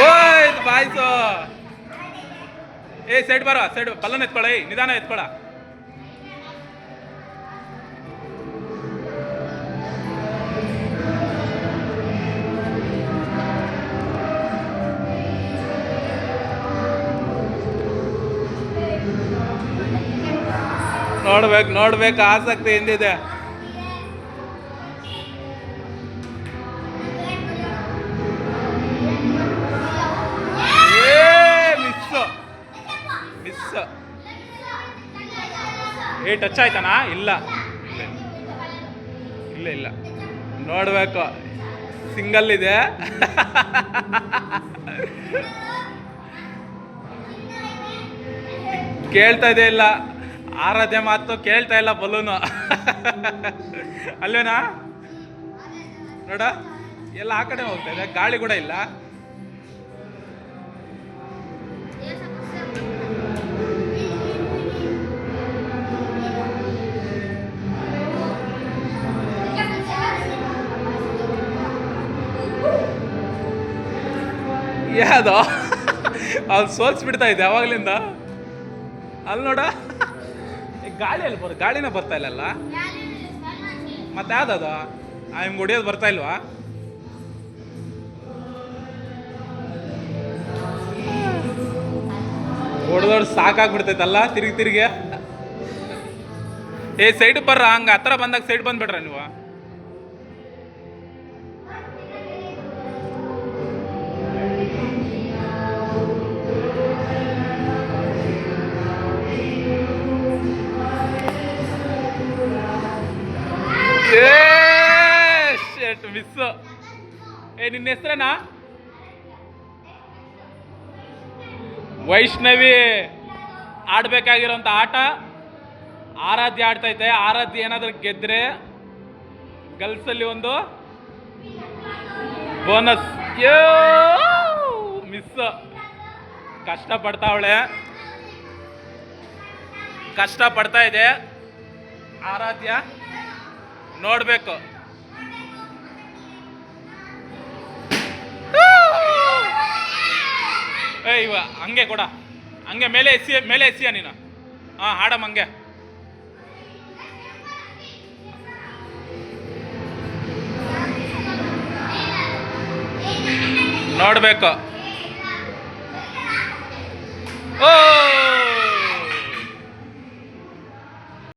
ಓಯ್ ಬಾಯ್ಸು. ಏ ಸೈಡ್ ಬರೋ, ಸೈಡ್ ಬಲ್ಲನ್ ಎತ್ಕೊಳ, ನಿಧಾನ ಎತ್ಕೊಳ. ನೋಡ್ಬೇಕು ಆಸಕ್ತಿ ಎಂದಿದೆ. ಮಿಸ್. ಟಚ್ ಆಯ್ತಾನಾ? ಇಲ್ಲ, ನೋಡ್ಬೇಕು. ಸಿಂಗಲ್ ಇದೆ. ಕೇಳ್ತಾ ಇದೆ ಇಲ್ಲ, ಆರಾಧ್ಯ ಮಾತು ಕೇಳ್ತಾ ಇಲ್ಲ ಬಲೂನು. ಅಲ್ವೇನಾ? ನೋಡ, ಎಲ್ಲ ಆ ಕಡೆ ಹೋಗ್ತಾ ಇದೆ, ಗಾಳಿ ಕೂಡ ಇಲ್ಲ. ಯಾವ್ದೋ ಅವ್ನು ಸೋಲ್ಸ್ಬಿಡ್ತಾ ಇದೆ ಯಾವಾಗ್ಲಿಂದ. ಅಲ್ಲಿ ನೋಡ, ಗಾಳಿಯಲ್ಲಿ ಗಾಳಿನ ಬರ್ತಾ ಇಲ್ಲಲ್ಲ. ಮತ್ತೆ ಯಾವ್ದದು ನಿಮ್ಗೆ ಹೊಡಿಯೋದು ಬರ್ತಾ ಇಲ್ವಾ? ಹೊಡೆದೋಡು ಸಾಕಾಗ್ಬಿಡ್ತೈತಲ್ಲ ತಿರುಗಿ. ಸೈಡ್ ಬರ್ರ, ಹಂಗ ಹತ್ರ ಬಂದಾಗ ಸೈಡ್ ಬಂದ್ಬಿಡ್ರ ನೀವು. ಮಿಸ್. ನಿನ್ನ ಹೆಸರೇನಾ? ವೈಷ್ಣವಿ ಆಡ್ಬೇಕಾಗಿರೋಂಥ ಆಟ ಆರಾಧ್ಯ ಆಡ್ತೈತೆ. ಆರಾಧ್ಯ ಏನಾದ್ರೂ ಗೆದ್ರೆ ಗರ್ಲ್ಸಲ್ಲಿ ಒಂದು ಬೋನಸ್. ಮಿಸ್. ಕಷ್ಟಪಡ್ತಾ ಇದೆ ಆರಾಧ್ಯ. ನೋಡ್ಬೇಕು. ಇವ ಹಂಗೆ ಕೊಡ, ಹಂಗೆ ಮೇಲೆ ಎಸಿಯ ನೀನು. ಹಾಡಮ್ ಹಂಗೆ. ನೋಡ್ಬೇಕು. ಓ